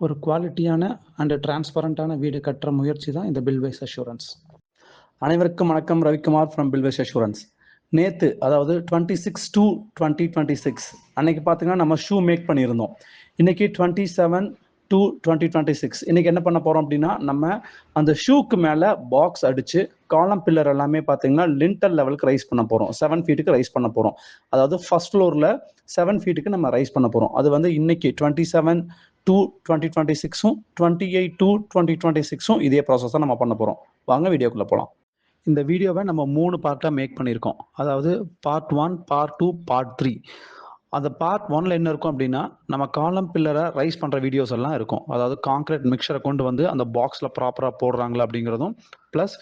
ஒரு குவாலிட்டியான அண்ட் டிரான்ஸ்பரண்டான வீடு கட்டுற முயற்சி தான் இந்த பில்வைஸ் அஷூரன்ஸ். அனைவருக்கும் வணக்கம். Ravikumar from Billwise assurance. நேற்று அதாவது 26/2/2026 அன்னைக்கு பார்த்தீங்கன்னா நம்ம ஷூ மேக் பண்ணியிருந்தோம். இன்னைக்கு 27/2/2026 இன்னைக்கு என்ன பண்ண போறோம் அப்படின்னா, நம்ம அந்த ஷூக்கு மேலே பாக்ஸ் அடிச்சு காலம் பில்லர் எல்லாமே பார்த்தீங்கன்னா லிண்டர் லெவலுக்கு ரைஸ் பண்ண போறோம். 7 ஃபீட்டுக்கு ரைஸ் பண்ண போறோம். அதாவது ஃபர்ஸ்ட் ஃப்ளோரில் 7 ஃபீட்டுக்கு நம்ம ரைஸ் பண்ண போறோம். அது வந்து இன்னைக்கு 27/2/2026 28/2/2026 இதே ப்ராசஸ் தான் நம்ம பண்ண போறோம். வாங்க வீடியோக்குள்ள போகலாம். இந்த வீடியோவை நம்ம 3 பார்ட்டாக மேக் பண்ணியிருக்கோம். அதாவது பார்ட் 1, பார்ட் 2, பார்ட் 3. அந்த பார்ட் 1ல் என்ன இருக்கும் அப்படின்னா, நம்ம காலம் பில்லரை ரைஸ் பண்ணுற வீடியோஸ் எல்லாம் இருக்கும். அதாவது கான்கிரீட் மிக்சரை கொண்டு வந்து அந்த பாக்ஸில் ப்ராப்பராக போடுறாங்களா அப்படிங்கிறதும், ப்ளஸ்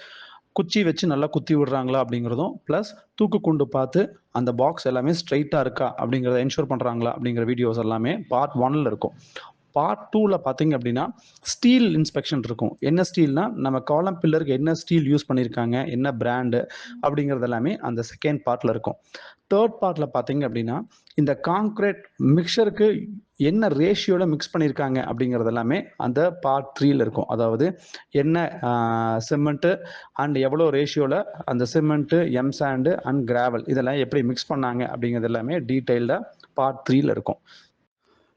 குச்சி வச்சு நல்லா குத்தி விடுறாங்களா அப்படிங்கிறதும், ப்ளஸ் தூக்கு கொண்டு பார்த்து அந்த பாக்ஸ் எல்லாமே ஸ்ட்ரைட்டாக இருக்கா அப்படிங்கிறத என்ஷூர் பண்ணுறாங்களா அப்படிங்கிற வீடியோஸ் எல்லாமே பார்ட் 1ல் இருக்கும். பார்ட் 2ல் பார்த்தீங்க அப்படின்னா ஸ்டீல் இன்ஸ்பெக்ஷன் இருக்கும். என்ன ஸ்டீல்னா, நம்ம காலம் பில்லருக்கு என்ன ஸ்டீல் யூஸ் பண்ணியிருக்காங்க, என்ன பிராண்டு அப்படிங்கிறது எல்லாமே அந்த செகண்ட் பார்ட்டில் இருக்கும். தேர்ட் பார்ட்டில் பார்த்தீங்க அப்படின்னா, இந்த கான்கிரீட் மிக்சருக்கு என்ன ரேஷியோவில் மிக்ஸ் பண்ணியிருக்காங்க அப்படிங்கிறது எல்லாமே அந்த பார்ட் 3ல் இருக்கும். அதாவது என்ன சிமெண்ட்டு அண்ட் எவ்வளோ ரேஷியோவில் அந்த சிமெண்ட்டு, எம்சாண்டு அண்ட் கிராவல் இதெல்லாம் எப்படி மிக்ஸ் பண்ணாங்க அப்படிங்கிறது எல்லாமே டீட்டெயில்டாக பார்ட் 3ல் இருக்கும்.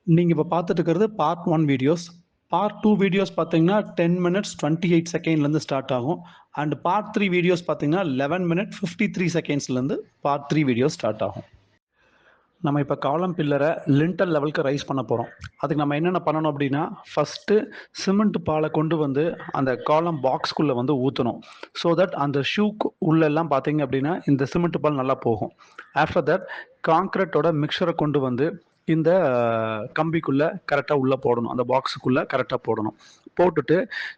நீங்கள் இப்போ பார்த்துட்டு இருக்கிறது பார்ட் 1 வீடியோஸ். பார்ட் 2 வீடியோஸ் பார்த்தீங்கன்னா 10 minutes 28 செகண்ட்லேருந்து ஸ்டார்ட் ஆகும். அண்ட் பார்ட் 3 வீடியோஸ் பார்த்தீங்கன்னா 11 minutes 53 செகண்ட்ஸ்லேருந்து பார்ட் 3 வீடியோஸ் ஸ்டார்ட் ஆகும். நம்ம இப்போ காலம் பில்லரை லிண்டர் லெவலுக்கு ரைஸ் பண்ண போகிறோம். அதுக்கு நம்ம என்னென்ன பண்ணணும் அப்படின்னா, ஃபஸ்ட்டு சிமெண்ட் பாலை கொண்டு வந்து அந்த காலம் பாக்ஸ்குள்ளே வந்து ஊற்றணும். ஸோ தட் அந்த ஷூக்கு உள்ளெல்லாம் பார்த்தீங்க அப்படின்னா இந்த சிமெண்ட் பால் நல்லா போகும். ஆஃப்டர் தட் கான்கிரீட்டோட மிக்சரை கொண்டு வந்து இந்த கம்பிக்குள்ளே கரெக்டாக உள்ளே போடணும். அந்த பாக்ஸுக்குள்ளே கரெக்டாக போடணும். போட்டுட்டு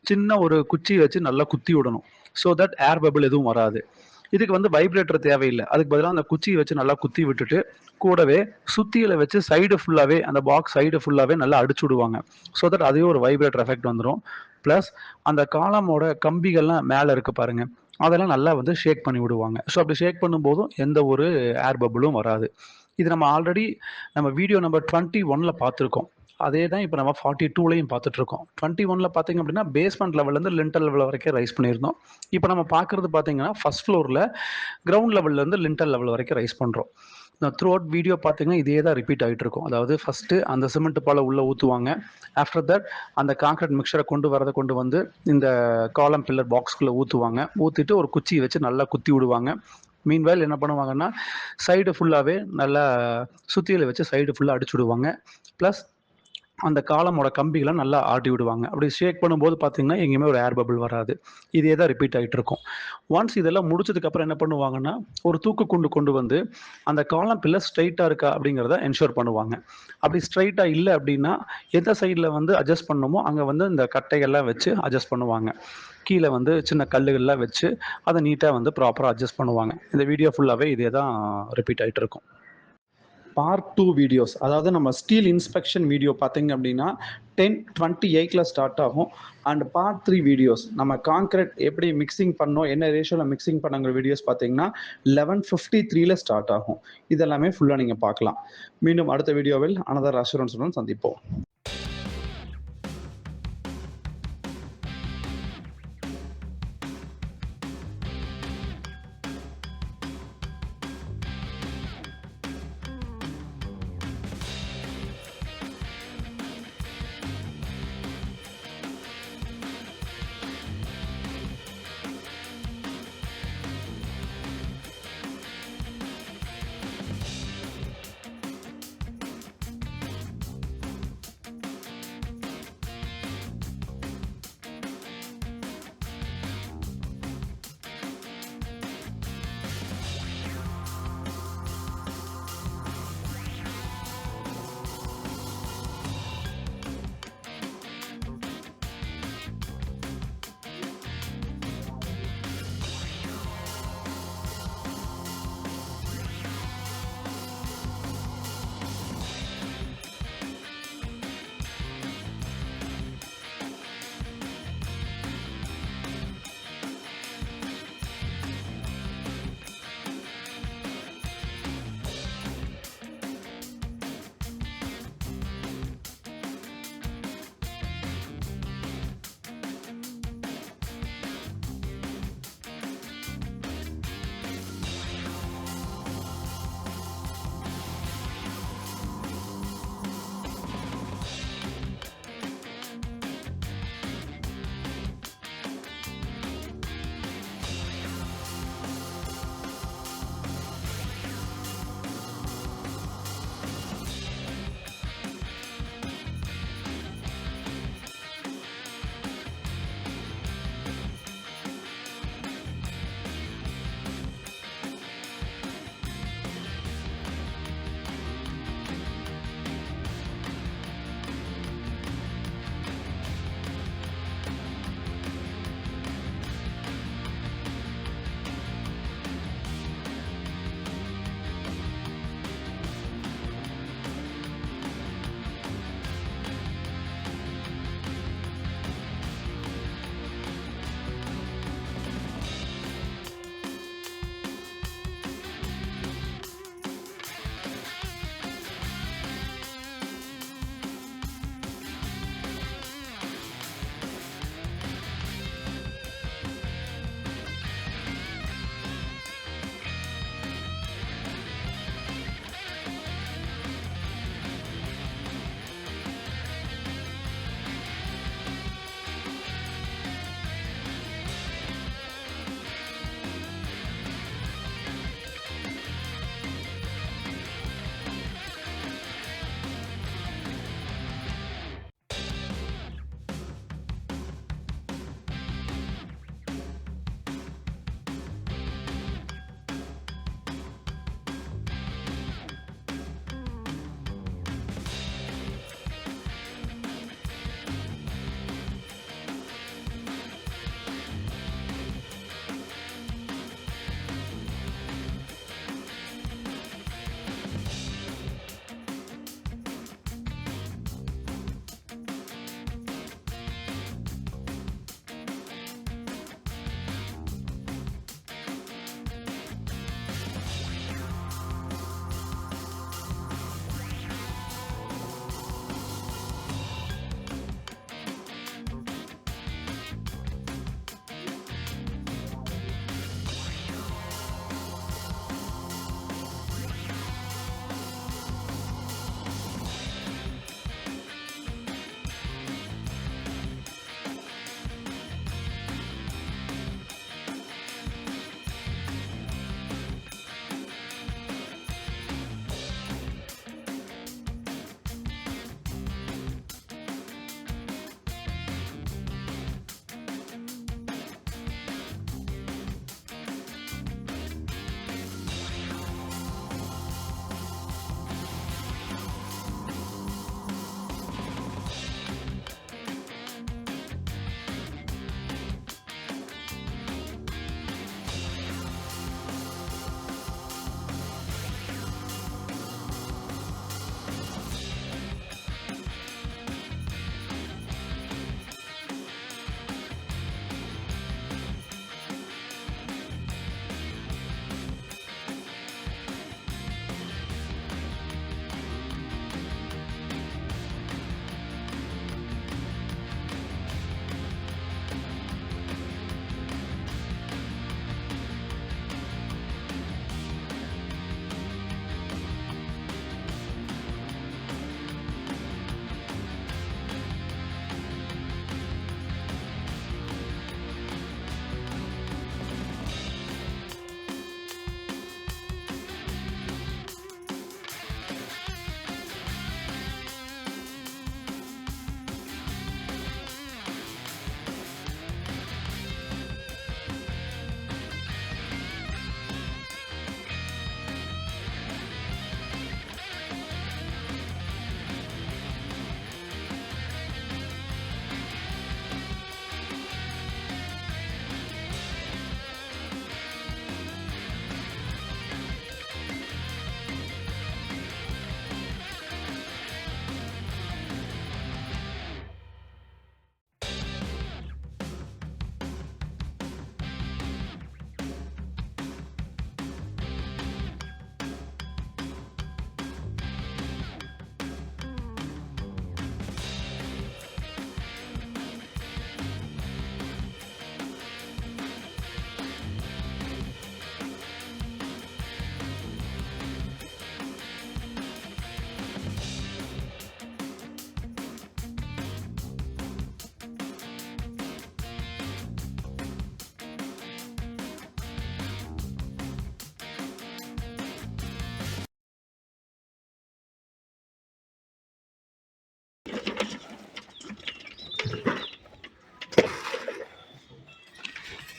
சின்ன ஒரு குச்சி வச்சு நல்லா குத்தி விடணும். ஸோ தட் ஏர் பபிள் எதுவும் வராது. இதுக்கு வந்து வைப்ரேட்டர் தேவையில்லை. அதுக்கு பதிலாக அந்த குச்சியை வச்சு நல்லா குத்தி விட்டுட்டு கூடவே சுத்தியில் வச்சு சைடு ஃபுல்லாகவே அந்த பாக்ஸ் சைடு ஃபுல்லாகவே நல்லா அடிச்சு விடுவாங்க. ஸோ தட் அதே ஒரு வைப்ரேட்டர் எஃபெக்ட் வந்துடும். ப்ளஸ் அந்த காலமோட கம்பிகள்லாம் மேலே இருக்குது பாருங்கள், அதெல்லாம் நல்லா வந்து ஷேக் பண்ணி விடுவாங்க. ஸோ அப்படி ஷேக் பண்ணும்போதும் எந்த ஒரு ஏர் பபிளும் வராது. இது நம்ம ஆல்ரெடி நம்ம வீடியோ நம்பர் 21ல் பார்த்துருக்கோம். அதே தான் இப்போ நம்ம 42லையும் பார்த்துட்ருக்கோம். 21ல் பார்த்தீங்க அப்படின்னா பேஸ்மெண்ட் லெவல்லேருந்து லிண்டர் லெவல் வரைக்கும் ரைஸ் பண்ணியிருந்தோம். இப்போ நம்ம பார்க்குறது பார்த்தீங்கன்னா ஃபர்ஸ்ட் ஃப்ளோரில் கிரவுண்ட் லெவல்லேருந்து லிண்டர் லெவல் வரைக்கும் ரைஸ் பண்ணுறோம். த்ரூ அவுட் வீடியோ பார்த்தீங்கன்னா இதே தான் ரிப்பீட் ஆகிட்டு இருக்கும். அதாவது ஃபஸ்ட்டு அந்த சிமெண்ட் பாலை உள்ளே ஊற்றுவாங்க. ஆஃப்டர் தட் அந்த கான்கிரீட் மிக்சரை கொண்டு வந்து இந்த காலம் பில்லர் பாக்ஸ்குள்ளே ஊற்றுவாங்க. ஊற்றிட்டு ஒரு குச்சி வச்சு நல்லா குத்தி விடுவாங்க. மீன்வேல் என்ன பண்ணுவாங்கன்னா, சைடு ஃபுல்லாகவே நல்லா சுத்தியில் வச்சு சைடு ஃபுல்லாக அடிச்சு விடுவாங்க. ப்ளஸ் அந்த காலமோட கம்பிகளை நல்லா ஆட்டி விடுவாங்க. அப்படி ஷேக் பண்ணும்போது பார்த்தீங்கன்னா எங்கேயுமே ஒரு ஏர் பபிள் வராது. இதே தான் ரிப்பீட் ஆகிட்டு இருக்கும். ஒன்ஸ் இதெல்லாம் முடிச்சதுக்கப்புறம் என்ன பண்ணுவாங்கன்னா, ஒரு தூக்கு கொண்டு வந்து அந்த காலம் பில்லர் ஸ்ட்ரைட்டாக இருக்கா அப்படிங்கிறத என்ஷூர் பண்ணுவாங்க. அப்படி ஸ்ட்ரைட்டாக இல்லை அப்படின்னா எந்த சைடில் வந்து அட்ஜஸ்ட் பண்ணணுமோ அங்கே வந்து இந்த கட்டைகள்லாம் வச்சு அட்ஜஸ்ட் பண்ணுவாங்க. கீழே வந்து சின்ன கல்லுகள்லாம் வச்சு அதை நீட்டாக வந்து ப்ராப்பராக அட்ஜஸ்ட் பண்ணுவாங்க. இந்த வீடியோ ஃபுல்லாகவே இதே தான் ரிப்பீட் ஆகிட்டு இருக்கும். பார்ட் 2 வீடியோஸ், அதாவது நம்ம ஸ்டீல் இன்ஸ்பெக்ஷன் வீடியோ பார்த்தீங்க அப்படின்னா 10:28ல் ஸ்டார்ட் ஆகும். அண்ட் பார்ட் 3 வீடியோஸ் நம்ம கான்கிரீட் எப்படி மிக்சிங் பண்ணோம், என்ன ரேஷியோவில் மிக்சிங் பண்ணங்கிற வீடியோஸ் பார்த்தீங்கன்னா 11:53ல் ஸ்டார்ட் ஆகும். இதெல்லாமே ஃபுல்லாக நீங்கள் பார்க்கலாம். மீண்டும் அடுத்த வீடியோவில் அனதர் அஷூரன்ஸுடன் சந்திப்போம்.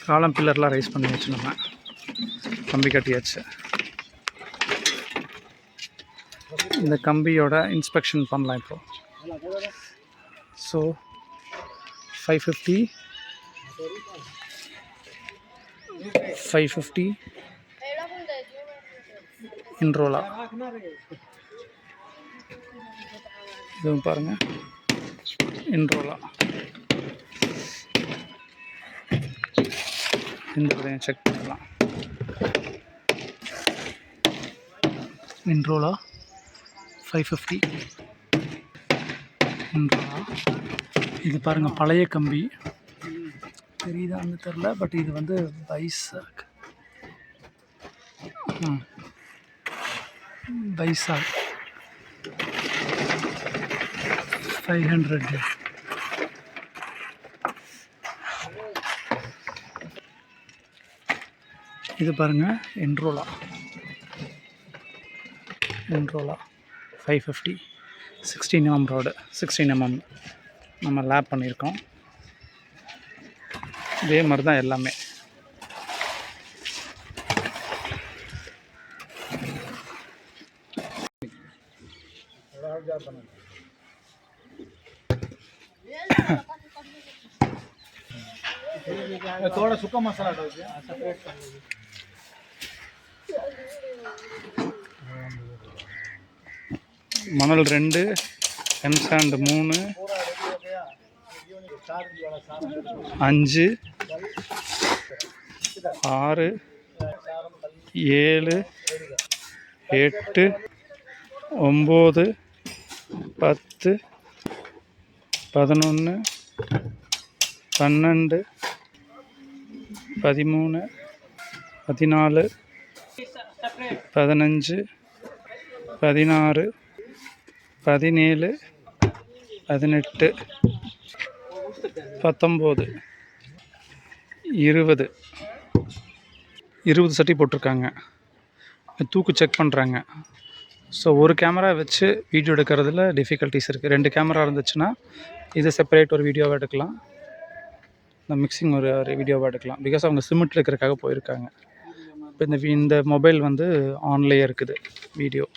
காலம் பில்லர்லாம் ரைஸ் பண்ணியாச்சு, நம்ம கம்பி கட்டியாச்சு. இந்த கம்பியோட இன்ஸ்பெக்ஷன் பண்ணலாம் இப்போ. ஸோ 550 இன்ரோலா. இதுவும் பாருங்கள், இன்ரோலா. இந்த கதையும் செக் பண்ணலாம். இன்ரோலா 550 இன்ரோலா. இது பாருங்கள், பழைய கம்பி தெரியுதான்னு தெரில, பட் இது வந்து பைசாக். பைசாக் 500. இது பாருங்கள், இன்ரோலா 550 16 mm ரோடு. 16 mm நம்ம லேப் பண்ணியிருக்கோம். இதே மாதிரி தான் எல்லாமே. थोड़ा सूखा मसाला डाल दिया, सेपरेट कर लीजिए. மணல் 2, எம்சாண்ட் 3, 5, 6, 7, 8, 9, 10, 11, 12, 13, 14, 15, 16, 17, 18, 19, 20 சட்டி போட்டிருக்காங்க. தூக்கு செக் பண்ணுறாங்க. ஸோ ஒரு கேமரா வச்சு வீடியோ எடுக்கிறதுல டிஃபிகல்ட்டிஸ் இருக்குது. 2 கேமரா இருந்துச்சுன்னா இது செப்பரேட் ஒரு வீடியோவாக எடுக்கலாம், இந்த மிக்சிங் ஒரு வீடியோவாக எடுக்கலாம். பிகாஸ் அவங்க சிமெண்ட் எடுக்கிறதுக்காக போயிருக்காங்க. இப்போ இந்த மொபைல் வந்து ஆன்லேயே இருக்குது வீடியோ.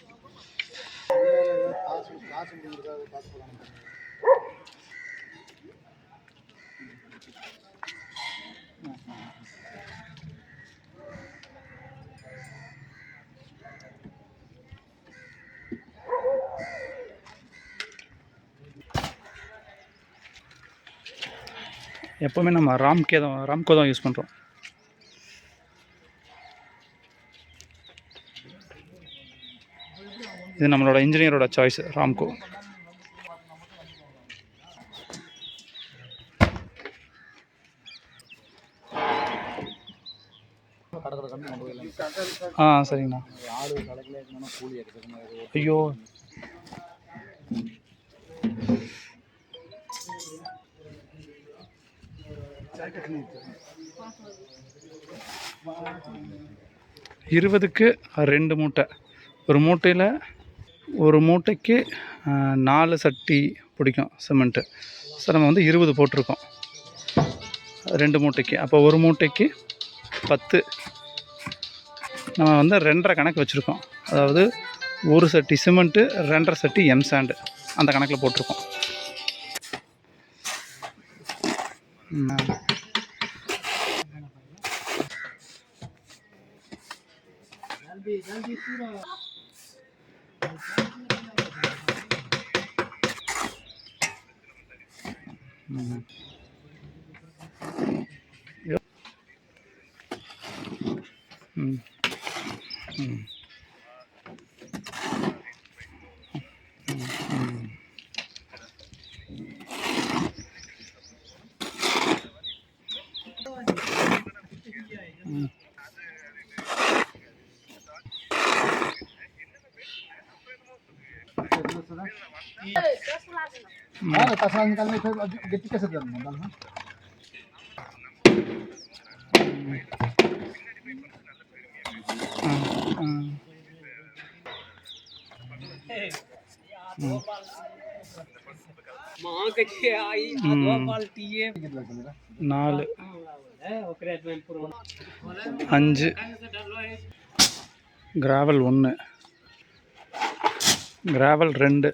எப்போவுமே நம்ம ராம்கோ தான் யூஸ் பண்ணுறோம். இது நம்மளோட இன்ஜினியரோட சாய்ஸ், ராம்கோ. சரிங்கண்ணா. ஐயோ, இருபதுக்கு 2 மூட்டை. ஒரு மூட்டைக்கு 4 சட்டி பிடிக்கும் சிமெண்ட்டு. ஸோ நம்ம வந்து 20 போட்டிருக்கோம் 2 மூட்டைக்கு. அப்போ ஒரு மூட்டைக்கு 10. நம்ம வந்து 2.5 கணக்கு வச்சுருக்கோம். அதாவது ஒரு சட்டி சிமெண்ட்டு, 2.5 சட்டி எம்சாண்டு, அந்த கணக்கில் போட்டிருக்கோம். निकालने फिर गिट्टी कैसे डालना? 4 5 கிராவல் 1 கிராவல் 2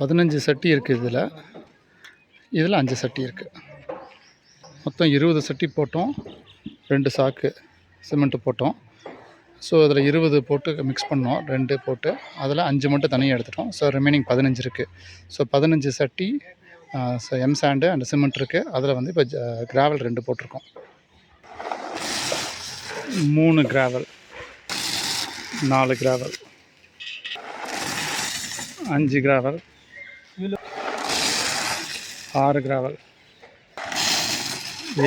15 சட்டி இருக்குது. இதில் 5 சட்டி இருக்குது. மொத்தம் 20 சட்டி போட்டோம். 2 சாக்கு சிமெண்ட்டு போட்டோம். ஸோ அதில் 20 போட்டு மிக்ஸ் பண்ணோம், 2 போட்டு. அதில் 5 மட்டும் தனியாக எடுத்துட்டோம். ஸோ ரிமைனிங் 15 இருக்குது. ஸோ 15 சட்டி எம் சாண்டு அண்ட் சிமெண்ட் இருக்குது. அதில் வந்து இப்போ கிராவல் 2 போட்டிருக்கோம். 3 gravel, 4 gravel, 5 gravel, 6 gravel,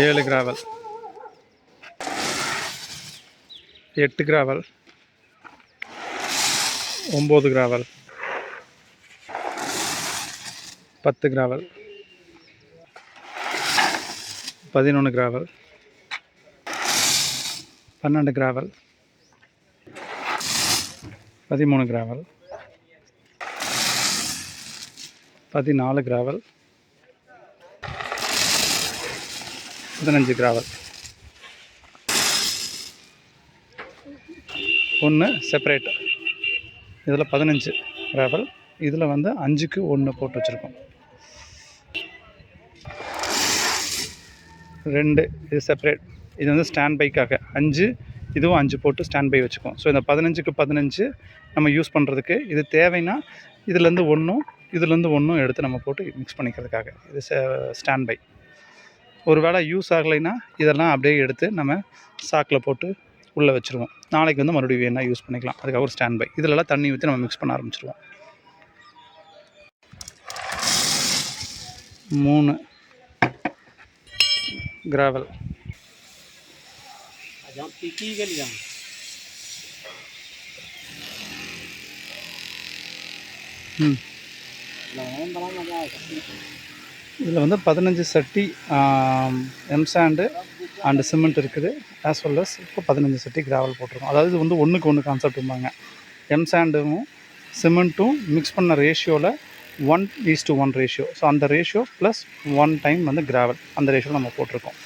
7 gravel, 8 gravel, 9 gravel, 10 gravel, 11 gravel, 12 gravel, 13 gravel, 14 gravel, 15 gravel. 1 separate. இதில் 15 கிராவல், இதில் வந்து 5க்கு 1 போட்டு வச்சுருக்கோம். 2 இது செப்பரேட். இது வந்து ஸ்டாண்ட் பைக்காக 5, இதுவும் 5 போட்டு ஸ்டாண்ட் பை வச்சுக்கோம். ஸோ இந்த 15க்கு 15 நம்ம யூஸ் பண்ணுறதுக்கு. இது தேவைன்னா இதுலேருந்து 1ம் இதுலேருந்து 1ம் எடுத்து நம்ம போட்டு மிக்ஸ் பண்ணிக்கிறதுக்காக. இது ஸ்டாண்ட் பை. ஒரு வேளை யூஸ் ஆகலைன்னா இதெல்லாம் அப்படியே எடுத்து நம்ம சாக்கில் போட்டு உள்ளே வச்சுருவோம். நாளைக்கு வந்து மறுபடியும் வேணால் யூஸ் பண்ணிக்கலாம். அதுக்காக ஒரு ஸ்டாண்ட் பை. இதிலெல்லாம் தண்ணி ஊற்றி நம்ம மிக்ஸ் பண்ண ஆரம்பிச்சிருவோம். 3 கிராவல், இதில் வந்து 15 சட்டி எம் சாண்டு அண்டு சிமெண்ட் இருக்குது. ஆஸ் வெல் அஸ் இப்போ 15 சட்டி கிராவல் போட்டிருக்கோம். அதாவது இது வந்து 1க்கு 1 கான்செப்ட்பாங்க. எம் சாண்டும் சிமெண்ட்டும் மிக்ஸ் பண்ண ரேஷியோவில் 1:1 ரேஷியோ. ஸோ அந்த ரேஷியோ ப்ளஸ் 1 டைம் வந்து கிராவல், அந்த ரேஷியோவில் நம்ம போட்டிருக்கோம்.